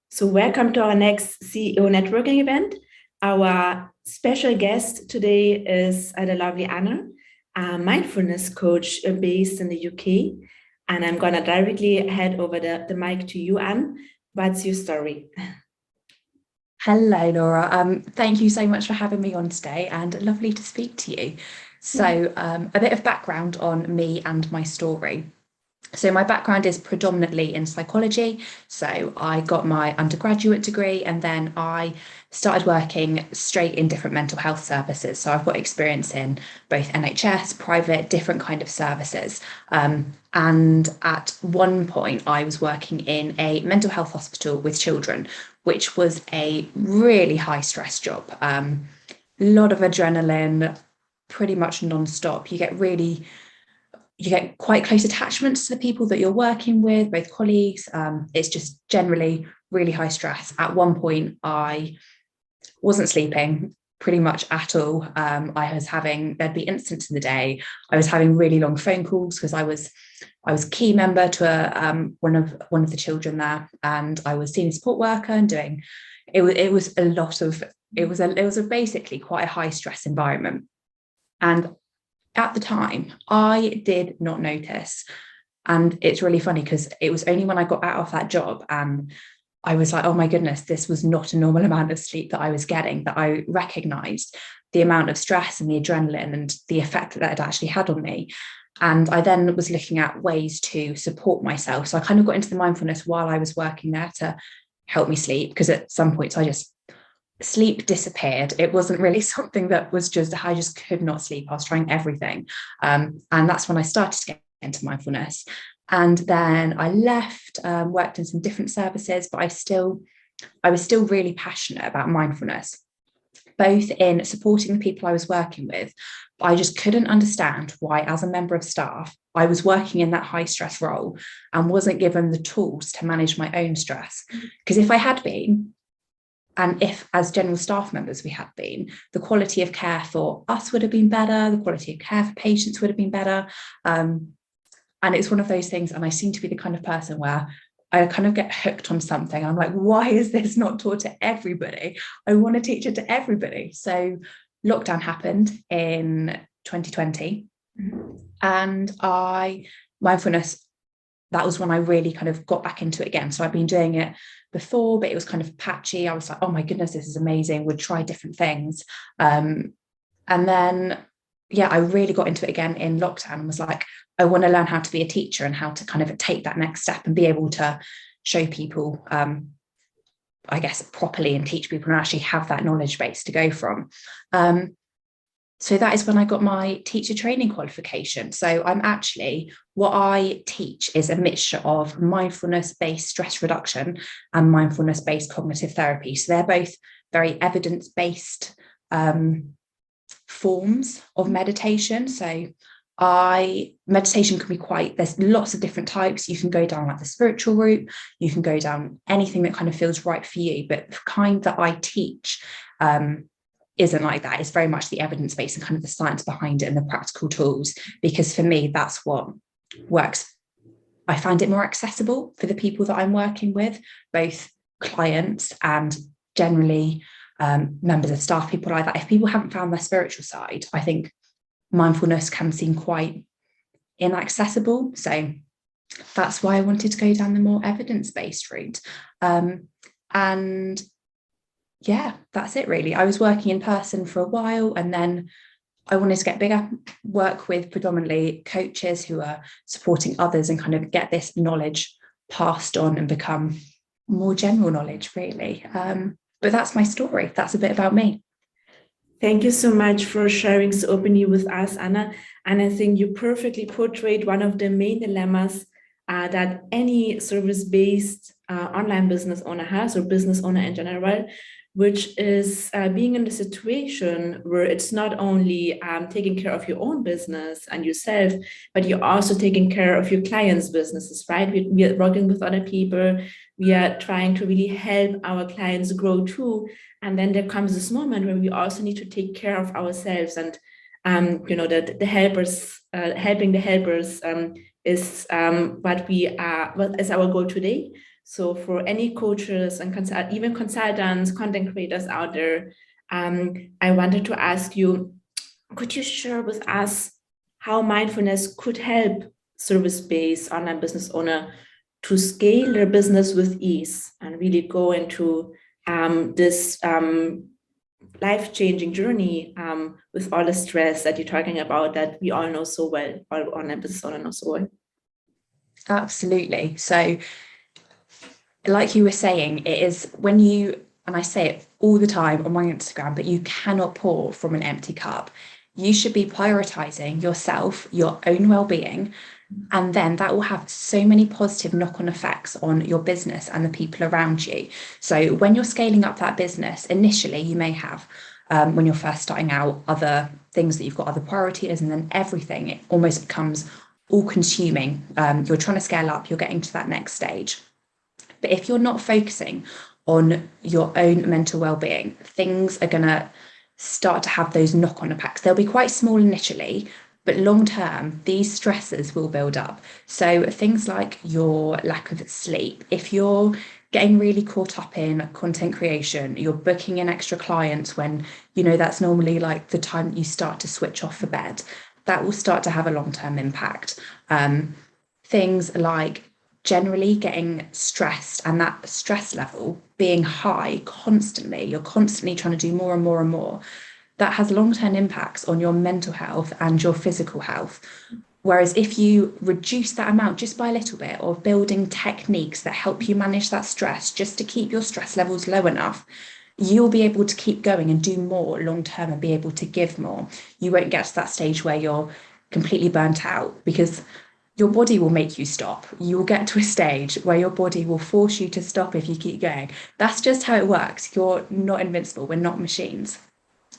So welcome to our next CEO networking event. Our special guest today is the lovely Anna, a mindfulness coach based in the UK. And I'm going to directly head over the mic to you, Anne. What's your story? Hello, Laura. Thank you so much for having me on today and lovely to speak to you. So, a bit of background on me and my story. So my background is predominantly in psychology. So I got my undergraduate degree and then I started working straight in different mental health services. So I've got experience in both NHS, private, different kind of services. And at one point I was working in a mental health hospital with children, which was a really high stress job. A lot of adrenaline, pretty much non-stop. You get quite close attachments to the people that you're working with, both colleagues. It's just generally really high stress. At one point, I wasn't sleeping pretty much at all. There'd be incidents in the day. I was having really long phone calls because I was key member to one of the children there, and I was senior support worker and doing. It was a lot of. It was basically quite a high stress environment, and at the time, I did not notice. And it's really funny because it was only when I got out of that job and I was like, oh my goodness, this was not a normal amount of sleep that I was getting, that I recognized the amount of stress and the adrenaline and the effect that it actually had on me. And I then was looking at ways to support myself. So I kind of got into the mindfulness while I was working there to help me sleep, because at some points sleep disappeared. It wasn't really something that was I just could not sleep. I was trying everything. And that's when I started to get into mindfulness. And then I left, worked in some different services, but I was still really passionate about mindfulness, both in supporting the people I was working with. But I just couldn't understand why, as a member of staff, I was working in that high stress role and wasn't given the tools to manage my own stress. Because if I had been, and if, as general staff members, we had been, the quality of care for us would have been better, the quality of care for patients would have been better. And it's one of those things, and I seem to be the kind of person where I kind of get hooked on something. I'm like, why is this not taught to everybody? I want to teach it to everybody. So lockdown happened in 2020, and mindfulness, that was when I really kind of got back into it again. So I've been doing it before, but it was kind of patchy. I was like, oh my goodness, this is amazing. Would try different things. And then, yeah, I really got into it again in lockdown and was like, I want to learn how to be a teacher and how to kind of take that next step and be able to show people, I guess, properly, and teach people and actually have that knowledge base to go from. So that is when I got my teacher training qualification. So what I teach is a mixture of mindfulness-based stress reduction and mindfulness-based cognitive therapy. So they're both very evidence-based forms of meditation. So meditation can be there's lots of different types. You can go down like the spiritual route, you can go down anything that kind of feels right for you. But the kind that I teach, isn't like that. It's very much the evidence base and kind of the science behind it and the practical tools, because for me, that's what works. I find it more accessible for the people that I'm working with, both clients and generally members of staff, people like that. If people haven't found their spiritual side, I think mindfulness can seem quite inaccessible. So that's why I wanted to go down the more evidence-based route. And yeah, that's it really. I was working in person for a while, and then I wanted to get bigger, work with predominantly coaches who are supporting others and kind of get this knowledge passed on and become more general knowledge, really. But that's my story. That's a bit about me. Thank you so much for sharing so openly with us, Anna. And I think you perfectly portrayed one of the main dilemmas that any service-based online business owner has, or business owner in general, which is being in a situation where it's not only taking care of your own business and yourself, but you're also taking care of your clients' businesses, right? We are working with other people. We are trying to really help our clients grow too. And then there comes this moment where we also need to take care of ourselves. And, the helpers, helping the helpers is what is our goal today. So for any coaches and even consultants, content creators out there, I wanted to ask you, could you share with us how mindfulness could help service-based online business owner to scale their business with ease and really go into this life-changing journey with all the stress that you're talking about that we all know so well, all online business owners know so well? Absolutely. So, like you were saying, it is when you, and I say it all the time on my Instagram, but you cannot pour from an empty cup. You should be prioritizing yourself, your own well-being, and then that will have so many positive knock-on effects on your business and the people around you. So when you're scaling up that business, initially you may have, when you're first starting out, other things that you've got other priorities, and then everything, it almost becomes all-consuming. You're trying to scale up, you're getting to that next stage. But if you're not focusing on your own mental well-being, things are going to start to have those knock-on effects. They'll be quite small initially, but long term, these stresses will build up. So things like your lack of sleep, if you're getting really caught up in content creation, you're booking in extra clients when you know that's normally like the time you start to switch off for bed, that will start to have a long-term impact. Things like generally getting stressed and that stress level being high constantly, you're constantly trying to do more and more and more, that has long-term impacts on your mental health and your physical health. Whereas if you reduce that amount just by a little bit, or building techniques that help you manage that stress just to keep your stress levels low enough, you'll be able to keep going and do more long term and be able to give more. You won't get to that stage where you're completely burnt out, because your body will make you stop. You will get to a stage where your body will force you to stop if you keep going. That's just how it works. You're not invincible. We're not machines.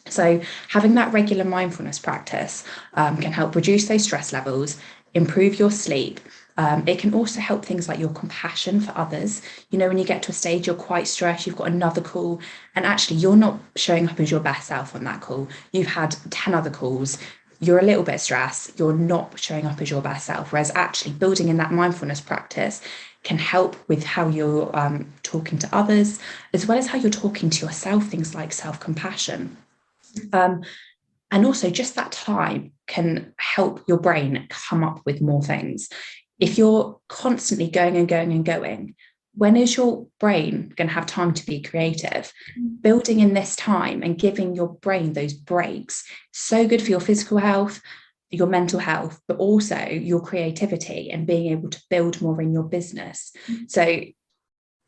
So having that regular mindfulness practice can help reduce those stress levels, improve your sleep. It can also help things like your compassion for others. You know, when you get to a stage you're quite stressed, you've got another call, and actually you're not showing up as your best self on that call. You've had 10 other calls. You're a little bit stressed. You're not showing up as your best self. Whereas actually building in that mindfulness practice can help with how you're talking to others, as well as how you're talking to yourself, things like self-compassion. And also just that time can help your brain come up with more things. If you're constantly going and going and going, when is your brain going to have time to be creative? Building in this time and giving your brain those breaks, so good for your physical health, your mental health, but also your creativity and being able to build more in your business. So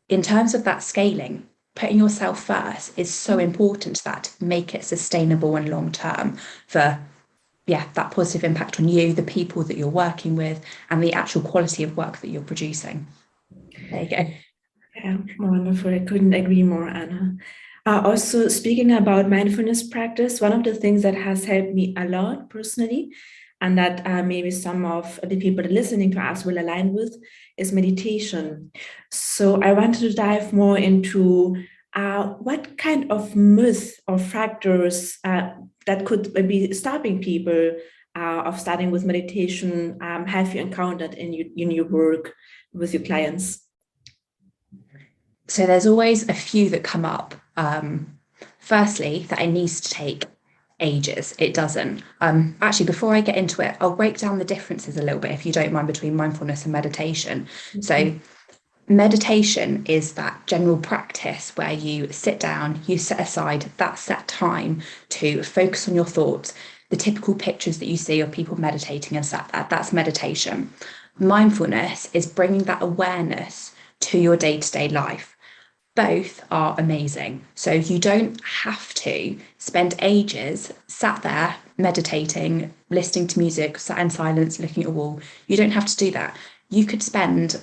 in terms of that scaling, putting yourself first is so important to that, to make it sustainable and long term for that positive impact on you, the people that you're working with, and the actual quality of work that you're producing. There you go. Yeah, wonderful. I couldn't agree more, Anna. Also, speaking about mindfulness practice, one of the things that has helped me a lot personally, and that maybe some of the people listening to us will align with, is meditation. So I wanted to dive more into what kind of myths or factors that could be stopping people of starting with meditation have you encountered in your work with your clients? So there's always a few that come up. Firstly, that it needs to take ages. It doesn't. Actually, before I get into it, I'll break down the differences a little bit, if you don't mind, between mindfulness and meditation. Mm-hmm. So meditation is that general practice where you sit down, you set aside that set time to focus on your thoughts, the typical pictures that you see of people meditating and stuff. That's meditation. Mindfulness is bringing that awareness to your day-to-day life. Both are amazing. So you don't have to spend ages sat there meditating, listening to music, sat in silence, looking at a wall. You don't have to do that. You could spend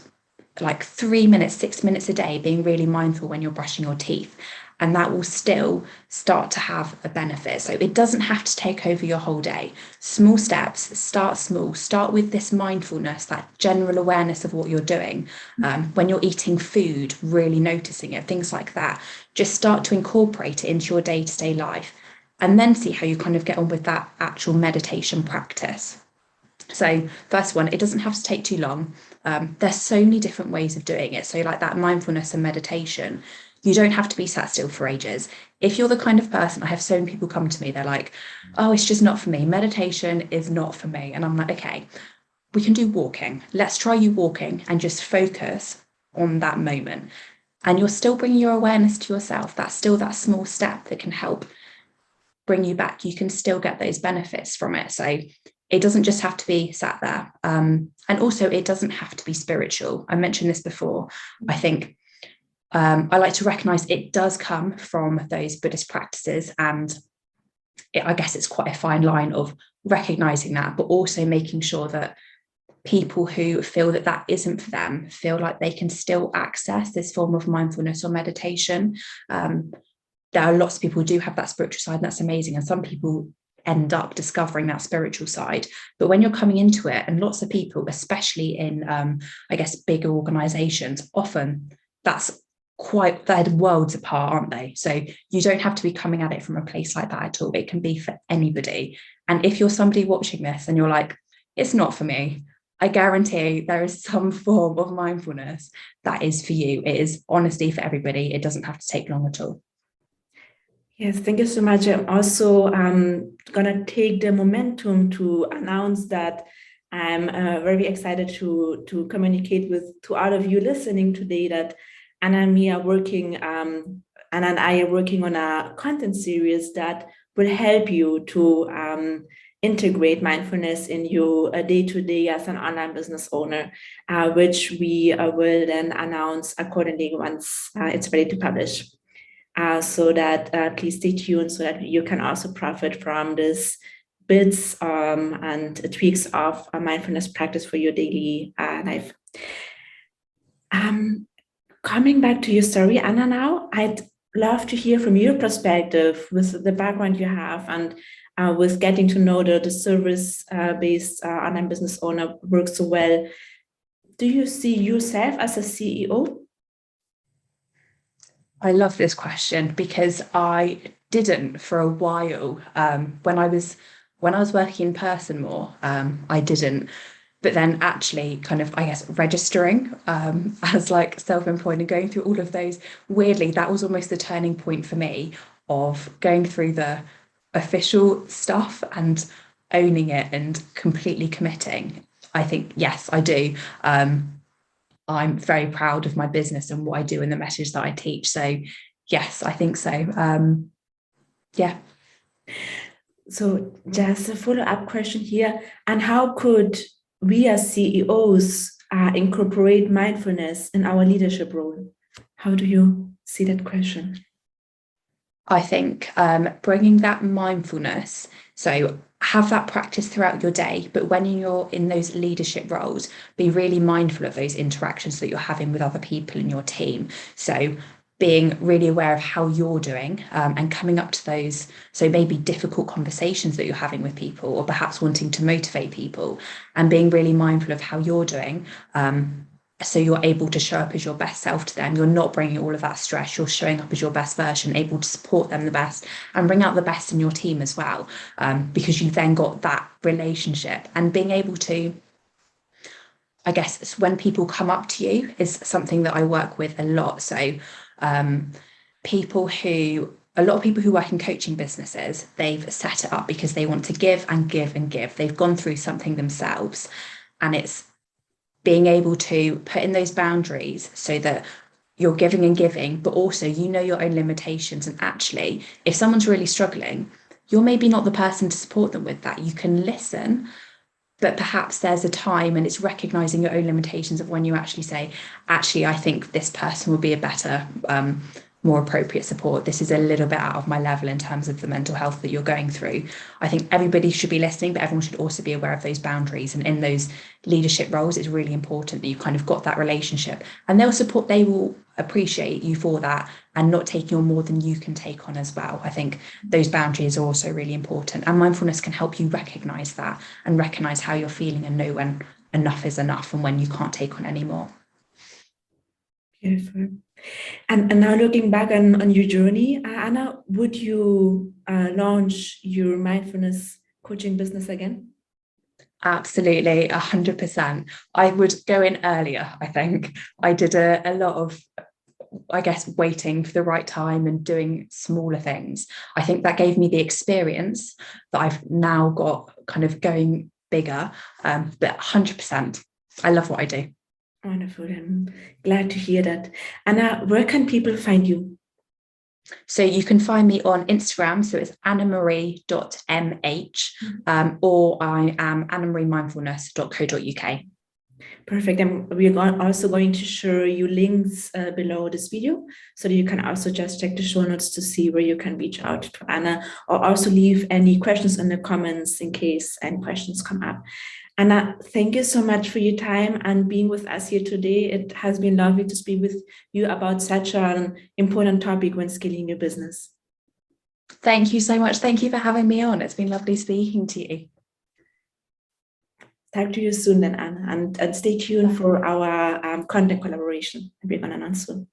like 3 minutes, 6 minutes a day being really mindful when you're brushing your teeth, and that will still start to have a benefit. So it doesn't have to take over your whole day. Small steps, start small, start with this mindfulness, that general awareness of what you're doing. When you're eating food, really noticing it, things like that. Just start to incorporate it into your day-to-day life, and then see how you kind of get on with that actual meditation practice. So first one, it doesn't have to take too long. There's so many different ways of doing it. So like that mindfulness and meditation, you don't have to be sat still for ages. If you're the kind of person, I have so many people come to me, they're like, oh, it's just not for me. Meditation is not for me. And I'm like, okay, we can do walking. Let's try you walking and just focus on that moment. And you're still bringing your awareness to yourself. That's still that small step that can help bring you back. You can still get those benefits from it. So it doesn't just have to be sat there. And also, it doesn't have to be spiritual. I mentioned this before. I think I like to recognize it does come from those Buddhist practices. And I guess it's quite a fine line of recognizing that, but also making sure that people who feel that that isn't for them feel like they can still access this form of mindfulness or meditation. There are lots of people who do have that spiritual side, and that's amazing. And some people end up discovering that spiritual side. But when you're coming into it, and lots of people, especially in, I guess, bigger organizations, often they're worlds apart, aren't they? So you don't have to be coming at it from a place like that at all. It can be for anybody. And if you're somebody watching this and you're like, it's not for me, I guarantee there is some form of mindfulness that is for you. It is honestly for everybody. It doesn't have to take long at all. Yes, thank you so much. I'm also gonna take the momentum to announce that I'm very excited to communicate to all of you listening today that Anna and me are working, Anna and I are working on a content series that will help you to integrate mindfulness in your day-to-day as an online business owner, which we will then announce accordingly once it's ready to publish. So that please stay tuned so that you can also profit from this bits and tweaks of a mindfulness practice for your daily life. Coming back to your story, Anna, now I'd love to hear from your perspective with the background you have and with getting to know the service-based online business owner works so well. Do you see yourself as a CEO? I love this question because I didn't for a while. When I was working in person more, I didn't. But then actually kind of, I guess, registering as like self-employed and going through all of those, weirdly, that was almost the turning point for me of going through the official stuff and owning it and completely committing. I think, yes, I do. I'm very proud of my business and what I do and the message that I teach. So yes, I think so. Yeah. So just a follow-up question here. And how could we as CEOs incorporate mindfulness in our leadership role? How do you see that question? I think bringing that mindfulness, so have that practice throughout your day, but when you're in those leadership roles, be really mindful of those interactions that you're having with other people in your team. So being really aware of how you're doing and coming up to those, so maybe difficult conversations that you're having with people, or perhaps wanting to motivate people, and being really mindful of how you're doing. So you're able to show up as your best self to them. You're not bringing all of that stress. You're showing up as your best version, able to support them the best and bring out the best in your team as well, because you've then got that relationship. And being able to, I guess, when people come up to you is something that I work with a lot. So a lot of people who work in coaching businesses, they've set it up because they want to give and give and give. They've gone through something themselves, and it's being able to put in those boundaries so that you're giving and giving, but also you know your own limitations. And actually, if someone's really struggling, you're maybe not the person to support them with that. You can listen, but perhaps there's a time, and it's recognizing your own limitations of when you actually say, actually, I think this person will be a better, more appropriate support. This is a little bit out of my level in terms of the mental health that you're going through. I think everybody should be listening, but everyone should also be aware of those boundaries. And in those leadership roles, it's really important that you kind of got that relationship, and they will appreciate you for that and not taking on more than you can take on as well. I think those boundaries are also really important, and mindfulness can help you recognize that and recognize how you're feeling and know when enough is enough and when you can't take on anymore. Beautiful. And now looking back on your journey, Anna, would you launch your mindfulness coaching business again? Absolutely, 100%. I would go in earlier, I think. I did a lot of, I guess, waiting for the right time and doing smaller things. I think that gave me the experience that I've now got kind of going bigger. But 100%, I love what I do. Wonderful. I'm glad to hear that. Anna, where can people find you? So you can find me on Instagram. So it's annamarie.mh, or I am annamariemindfulness.co.uk. Perfect. And we're also going to show you links below this video so that you can also just check the show notes to see where you can reach out to Anna, or also leave any questions in the comments in case any questions come up. Anna, thank you so much for your time and being with us here today. It has been lovely to speak with you about such an important topic when scaling your business. Thank you so much. Thank you for having me on. It's been lovely speaking to you. Talk to you soon then, Anna, and stay tuned for our content collaboration. We're going to announce soon.